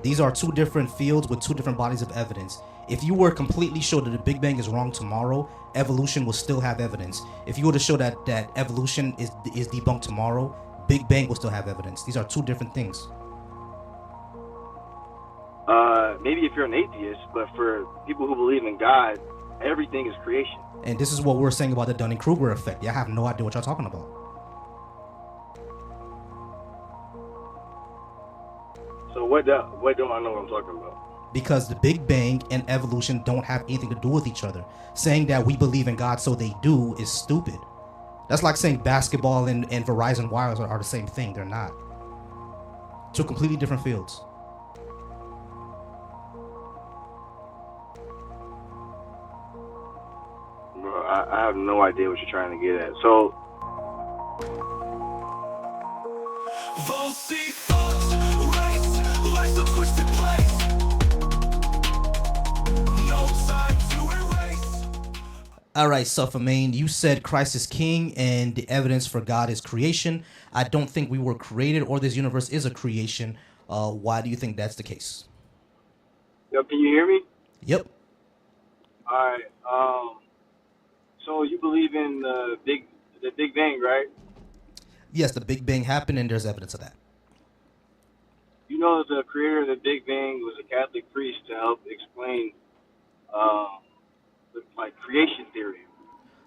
These are two different fields with two different bodies of evidence. If you were completely sure that the Big Bang is wrong tomorrow, evolution will still have evidence. If you were to show that evolution is debunked tomorrow, Big Bang will still have evidence. These are two different things. Maybe if you're an atheist, but for people who believe in God, everything is creation. And this is what we're saying about the Dunning-Kruger Effect. I have no idea what y'all talking about. So what don't I know what I'm talking about? Because the Big Bang and evolution don't have anything to do with each other. Saying that we believe in God so they do is stupid. That's like saying basketball and Verizon Wireless are the same thing. They're not. Two completely different fields. Bro, I have no idea what you're trying to get at. So all right, Suffermain, you said Christ is king and the evidence for God is creation. I don't think we were created or this universe is a creation. Why do you think that's the case? Yo, can you hear me? Yep. All right. So you believe in the Big Bang, right? Yes, the Big Bang happened and there's evidence of that. You know the creator of the Big Bang was a Catholic priest to help explain creation theory.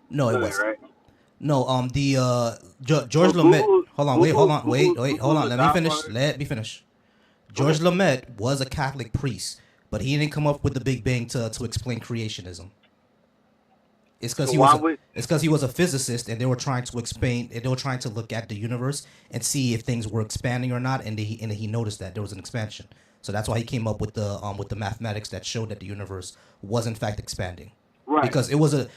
No, it wasn't. Right? No, George Lamet. Hold on. Let me finish. George Lamet was a Catholic priest, but he didn't come up with the Big Bang to explain creationism. It's because he was a physicist, and they were trying to explain. They were trying to look at the universe and see if things were expanding or not, and he noticed that there was an expansion. So that's why he came up with the mathematics that showed that the universe was in fact expanding. Right. Because it was a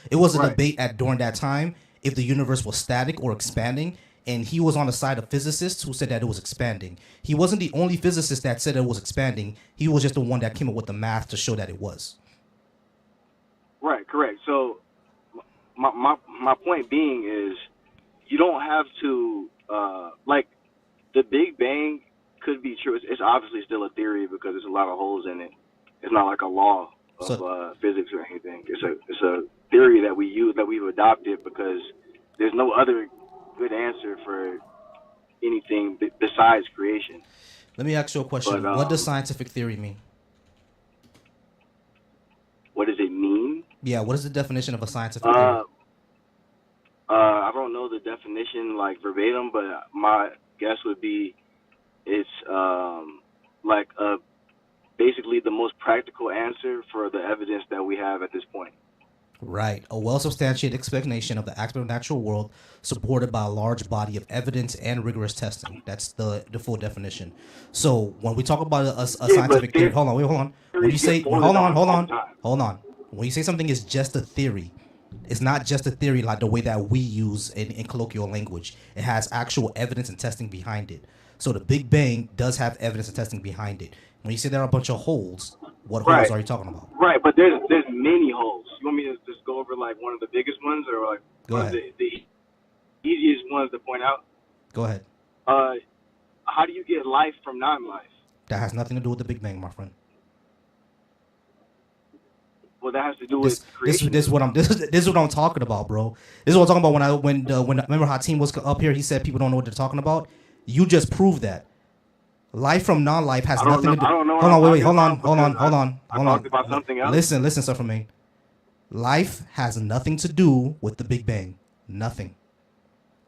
debate during that time if the universe was static or expanding, and he was on the side of physicists who said that it was expanding. He wasn't the only physicist that said it was expanding. He was just the one that came up with the math to show that it was. Right. Correct. So my point being is you don't have to the Big Bang could be true. It's obviously still a theory because there's a lot of holes in it. It's not like a law of physics or anything. It's a theory that we use, that we've adopted because there's no other good answer for anything besides creation. Let me ask you a question. What does scientific theory mean? What does it mean? Yeah, what is the definition of a scientific theory? I don't know the definition verbatim, but my guess would be it's basically the most practical answer for the evidence that we have at this point. Right. A well-substantiated explanation of the actual natural world supported by a large body of evidence and rigorous testing. That's the full definition. So when we talk about a scientific theory, hold on. When you say, hold on. When you say something is just a theory, it's not just a theory like the way that we use in colloquial language. It has actual evidence and testing behind it. So the Big Bang does have evidence and testing behind it. When you say there are a bunch of holes, what holes are you talking about? Right, but there's many holes. You want me to just go over one of the biggest ones, or go ahead. The easiest ones to point out? Go ahead. How do you get life from non-life? That has nothing to do with the Big Bang, my friend. Well, that has to do with creation. This is what I'm talking about, bro. This is what I'm talking about. When remember how Team was up here? He said people don't know what they're talking about. You just proved that. Life from non-life has nothing to do. I don't know. Hold on. I talked about something else. Listen, Suffermain. Life has nothing to do with the Big Bang. Nothing.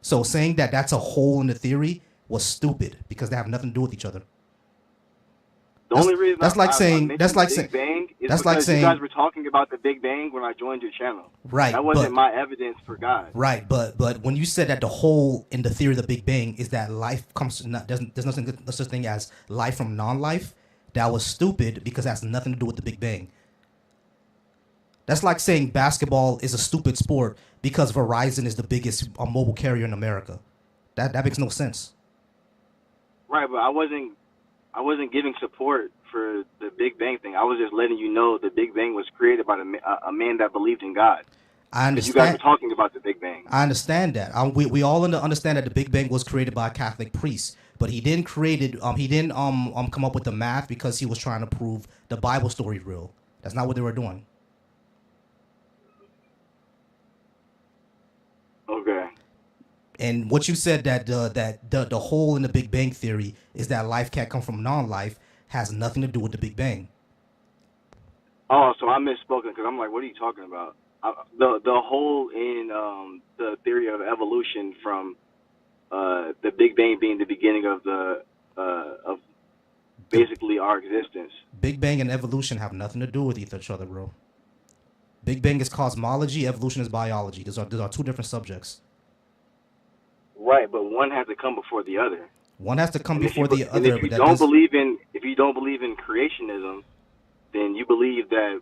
So saying that that's a hole in the theory was stupid because they have nothing to do with each other. The only reason that's like saying you guys were talking about the Big Bang when I joined your channel. Right. That wasn't my evidence for God. Right, but when you said that the hole in the theory of the Big Bang is that life comes there's no such thing as life from non-life, that was stupid because it has nothing to do with the Big Bang. That's like saying basketball is a stupid sport because Verizon is the biggest mobile carrier in America. That makes no sense. Right, but I wasn't giving support for the Big Bang thing. I was just letting you know the Big Bang was created by a man that believed in God. I understand. You guys were talking about the Big Bang. I understand that. We all understand that the Big Bang was created by a Catholic priest. but he didn't create it. He didn't come up with the math because he was trying to prove the Bible story real. That's not what they were doing. Okay. And what you said that the hole in the Big Bang theory is that life can't come from non-life has nothing to do with the Big Bang. Oh, so I misspoken because I'm like, what are you talking about? The hole in the theory of evolution from the Big Bang being the beginning of of basically our existence. Big Bang and evolution have nothing to do with each other, bro. Big Bang is cosmology, evolution is biology. Those are two different subjects. Right, but one has to come before the other. One has to come before the other. And if you don't believe in creationism, then you believe that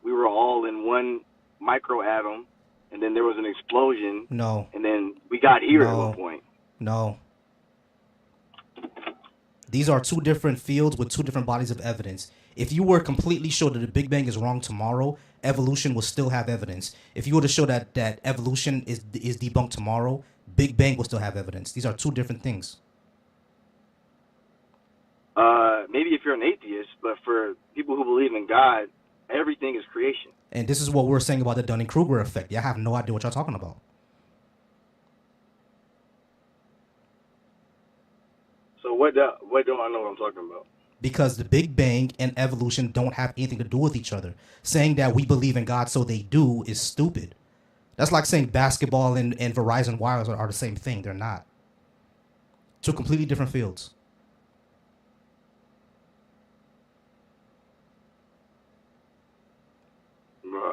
we were all in one microatom, and then there was an explosion. No. And then we got here at one point. No. These are two different fields with two different bodies of evidence. If you were completely sure that the Big Bang is wrong tomorrow, evolution will still have evidence. If you were to show that evolution is debunked tomorrow, Big Bang will still have evidence. These are two different things. Maybe if you're an atheist, but for people who believe in God, everything is creation. And this is what we're saying about the Dunning-Kruger effect. Y'all have no idea what y'all talking about. So what don't I know what I'm talking about? Because the Big Bang and evolution don't have anything to do with each other. Saying that we believe in God so they do is stupid. That's like saying basketball and Verizon Wireless are the same thing. They're not. Two completely different fields.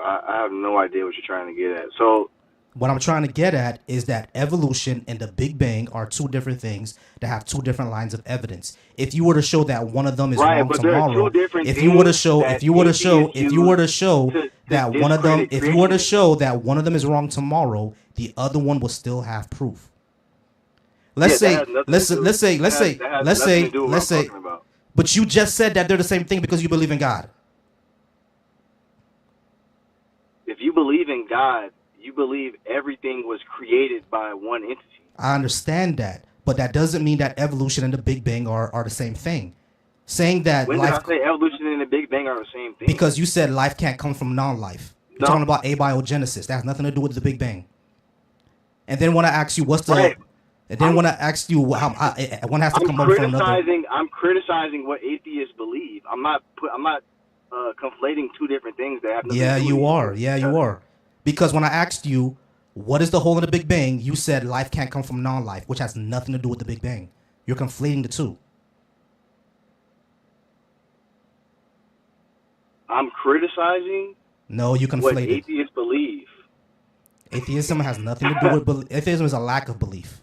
I have no idea what you're trying to get at. So what I'm trying to get at is that evolution and the Big Bang are two different things that have two different lines of evidence. If you were to show that one of them is wrong tomorrow, if you were to show that one of them is wrong tomorrow, the other one will still have proof. Let's say, but you just said that they're the same thing because you believe in God. If you believe in God, you believe everything was created by one entity. I understand that, but that doesn't mean that evolution and the Big Bang are the same thing. Saying that when did I say evolution and the Big Bang are the same thing? Because you said life can't come from non-life. You're talking about abiogenesis. That has nothing to do with the Big Bang. And then when I ask you what's the, right. And then when I asked you how one has to come up from another. I'm criticizing what atheists believe. I'm not conflating two different things that have nothing to do with you are. Yeah, you are. Because when I asked you, what is the hole in the Big Bang? You said life can't come from non-life, which has nothing to do with the Big Bang. You're conflating the two. I'm criticizing No, you conflated. What atheists believe. Atheism has nothing to do with belief. Atheism is a lack of belief.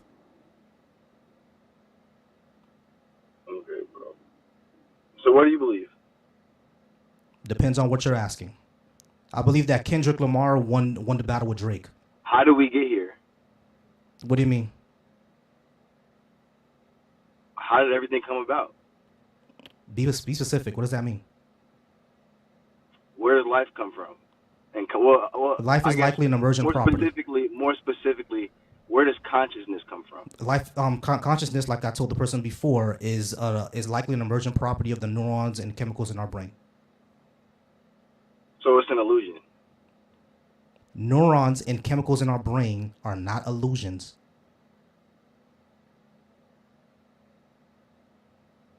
Okay, bro. So what do you believe? Depends on what you're asking. I believe that Kendrick Lamar won the battle with Drake. How did we get here? What do you mean? How did everything come about? Be specific. What does that mean? Where does life come from? And life is likely an emergent property. More specifically, where does consciousness come from? Life, consciousness, like I told the person before, is likely an emergent property of the neurons and chemicals in our brain. So it's an illusion. Neurons and chemicals in our brain are not illusions.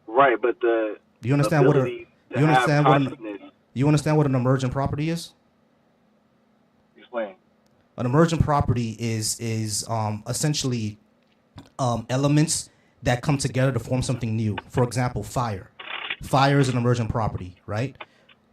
Right, but Do you understand what an emergent property is? Explain. An emergent property is essentially elements that come together to form something new. For example, fire. Fire is an emergent property, right?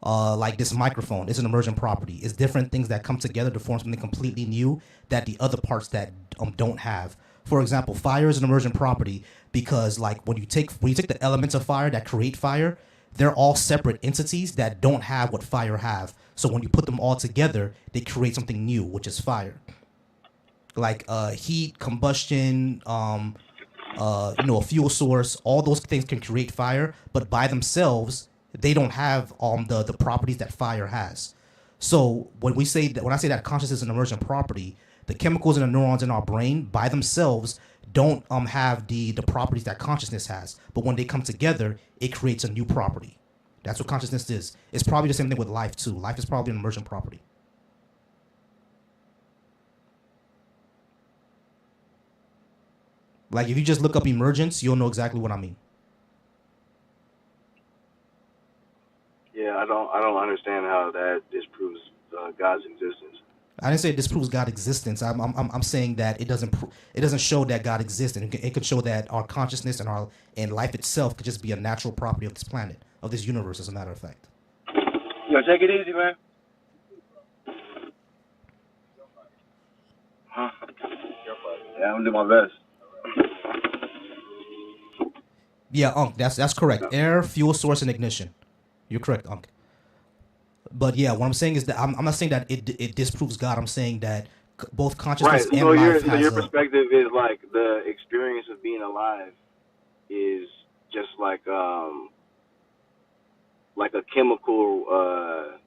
Like this microphone is an emergent property. It's different things that come together to form something completely new that the other parts that don't have. For example, fire is an emergent property because like when you take the elements of fire that create fire, they're all separate entities that don't have what fire have. So when you put them all together, they create something new, which is fire. Like heat, combustion, a fuel source, all those things can create fire, but by themselves, they don't have the properties that fire has. So when I say that consciousness is an emergent property, The chemicals in the neurons in our brain by themselves don't have the properties that consciousness has. But when they come together, it creates a new property. That's what consciousness is. It's probably the same thing with life too. Life is probably an emergent property. Like if you just look up emergence, you'll know exactly what I mean. Yeah, I don't understand how that disproves God's existence. I didn't say it disproves God's existence. I'm saying that it doesn't show that God exists, and it could show that our consciousness and life itself could just be a natural property of this planet, of this universe, as a matter of fact. Yo, take it easy, man. Huh? Yeah, I'm gonna do my best. Yeah, Unc, that's correct. Air, fuel source, and ignition. You're correct, Unc. But yeah, what I'm saying is that I'm not saying that it disproves God. I'm saying that both consciousness and life has your perspective is like the experience of being alive is just like a chemical. I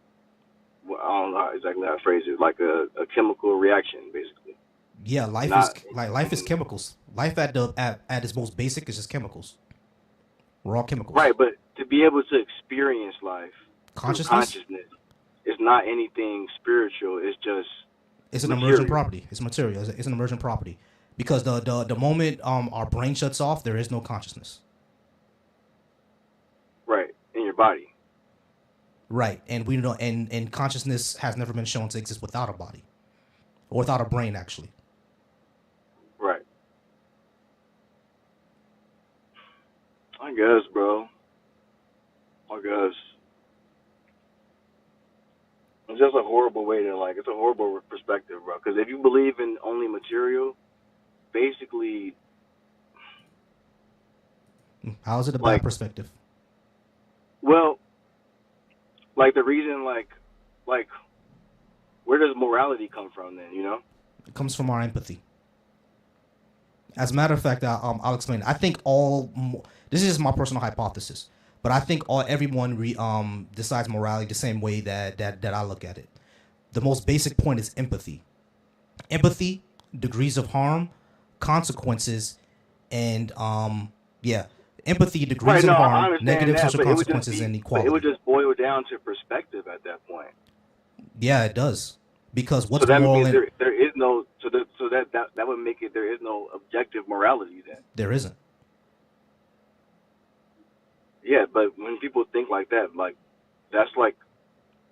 don't know exactly how to phrase it. Like a chemical reaction, basically. Yeah, life is chemicals. Life at its most basic is just chemicals. We're all chemicals. Right, but to be able to experience life, consciousness is not anything spiritual. It's an emergent property. It's material. It's an emergent property because the moment our brain shuts off, there is no consciousness. Right, in your body. Right, and we know, and consciousness has never been shown to exist without a body, or without a brain, actually. Right. I guess, bro. I guess. It's just a horrible way to, it's a horrible perspective, bro. Because if you believe in only material, basically... How is it a bad perspective? Well, the reason, where does morality come from then, you know? It comes from our empathy. As a matter of fact, I'll explain. I think this is just my personal hypothesis, but I think everyone decides morality the same way that I look at it. The most basic point is empathy. Empathy, degrees of harm, consequences, and empathy, degrees of harm, negative social consequences, and equality. It would just boil down to perspective at that point. Yeah, it does. Because what's so that moral? Means there is no that would make it there is no objective morality then. There isn't. Yeah, but when people think like that, that's like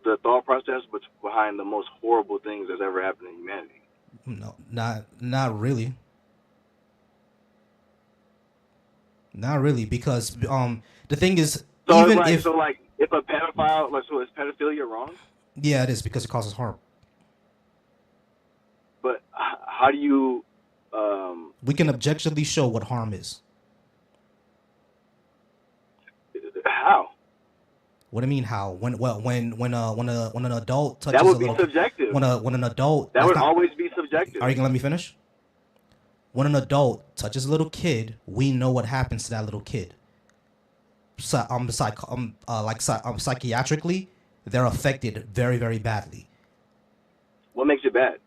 the thought process behind the most horrible things that's ever happened in humanity. No, not really. Not really, because the thing is, if a pedophile, so is pedophilia wrong? Yeah, it is, because it causes harm. But how do you? We can objectively show what harm is. How? What do you mean how? When an adult touches that would be subjective. When an adult that would always be subjective. Are you gonna let me finish? When an adult touches a little kid, we know what happens to that little kid. Psychiatrically, they're affected very, very badly. What makes it bad?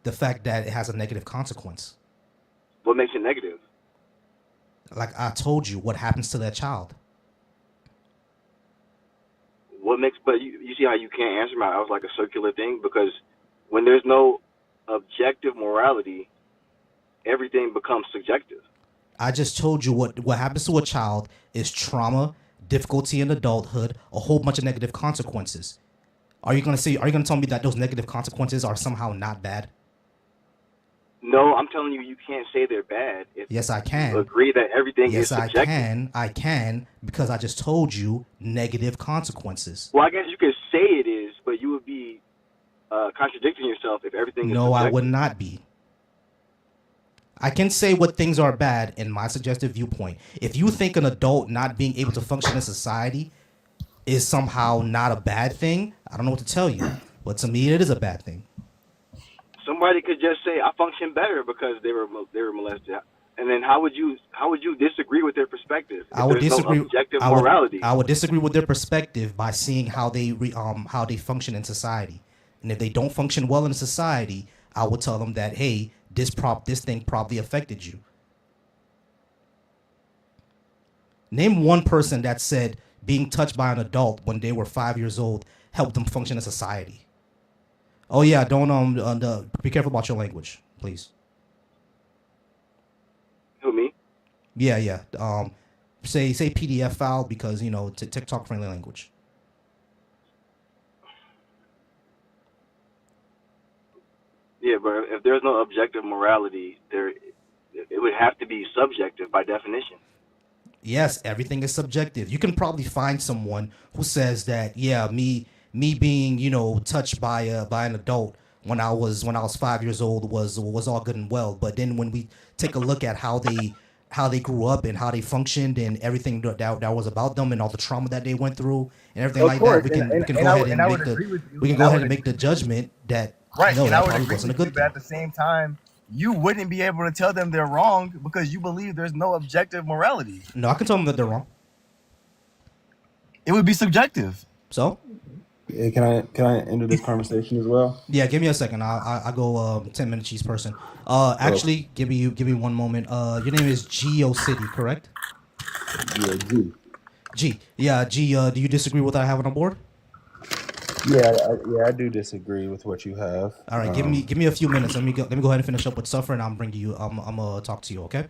The fact that it has a negative consequence. What makes it negative? Like I told you, what happens to that child? But you see how you can't answer my, I was like a circular thing, because when there's no objective morality, everything becomes subjective. I just told you what happens to a child is trauma, difficulty in adulthood, a whole bunch of negative consequences. Are you gonna tell me that those negative consequences are somehow not bad? No, I'm telling you, you can't say they're bad. Yes, I can. You agree that everything is subjective. Yes, I can, because I just told you negative consequences. Well, I guess you could say it is, but you would be contradicting yourself if everything is subjective. No, I would not be. I can say what things are bad in my suggestive viewpoint. If you think an adult not being able to function in society is somehow not a bad thing, I don't know what to tell you. But to me, it is a bad thing. Somebody could just say, I function better because they were molested. And then how would you disagree with their perspective? I would disagree. No objective morality. I would disagree with their perspective by seeing how they function in society. And if they don't function well in society, I would tell them that, hey, this thing probably affected you. Name one person that said being touched by an adult when they were 5 years old helped them function in society. Oh yeah, don't be careful about your language, please. Who, me? Yeah. Say PDF file because TikTok friendly language. Yeah, but if there's no objective morality, it would have to be subjective by definition. Yes, everything is subjective. You can probably find someone who says that, yeah, me being, touched by an adult when I was 5 years old was all good and well. But then when we take a look at how they grew up and how they functioned and everything that was about them and all the trauma that they went through and everything like that, we can go ahead and make the judgment that right, no, and that I would probably agree wasn't a with good you, but thing. at the same time, you wouldn't be able to tell them they're wrong because you believe there's no objective morality. No, I can tell them that they're wrong. It would be subjective. So? Yeah, can I enter this conversation as well? Yeah, give me a second. I go 10 minutes each person. Actually, give me 1 moment. Your name is Geo City, correct? Yeah, G. G. Yeah, G. Do you disagree with what I have on the board? Yeah, I do disagree with what you have. All right, give me a few minutes. Let me go ahead and finish up with Suffer, and I'm bring you. I'm gonna talk to you. Okay.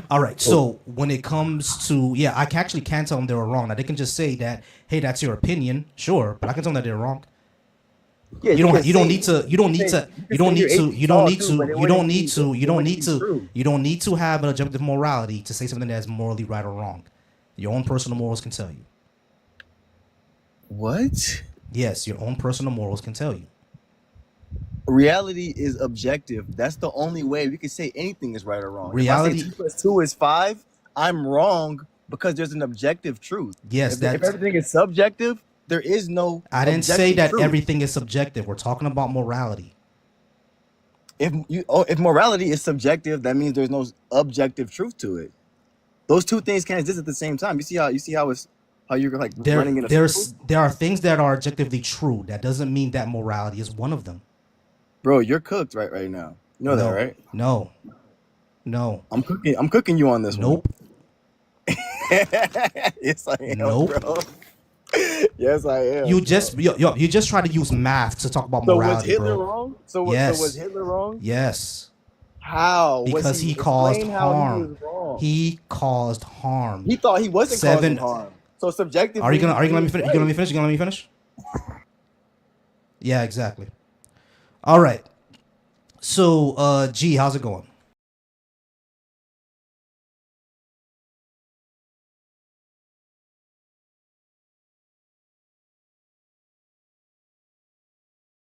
All right. So when it comes to I actually can't tell them they were wrong. Now they can just say that, hey, that's your opinion, sure, but I can tell them that they're wrong. Yeah, you don't need to have an objective morality to say something that's morally right or wrong. Your own personal morals can tell you. What? Yes, your own personal morals can tell you. Reality is objective. That's the only way we can say anything is right or wrong. Reality. If I say 2 plus 2 is 5, I'm wrong because there's an objective truth. Yes, if everything is subjective, there is no. I didn't say that truth. everything is subjective. We're talking about morality. If morality is subjective, that means there's no objective truth to it. Those two things can't exist at the same time. You see how you're like running in a circle? There are things that are objectively true. That doesn't mean that morality is one of them. Bro, you're cooked right now. You know that, right? No. I'm cooking you on this Nope. one. Yes, I am, Nope. bro. Yes, I am. You just try to use math to talk about morality, so was Hitler bro. wrong? Yes. So was Hitler wrong? Yes. How? Because he caused harm. He caused harm. He thought he wasn't causing harm. So subjectively, are you gonna let me finish? You gonna let me finish? Yeah, exactly. All right. So, G, how's it going?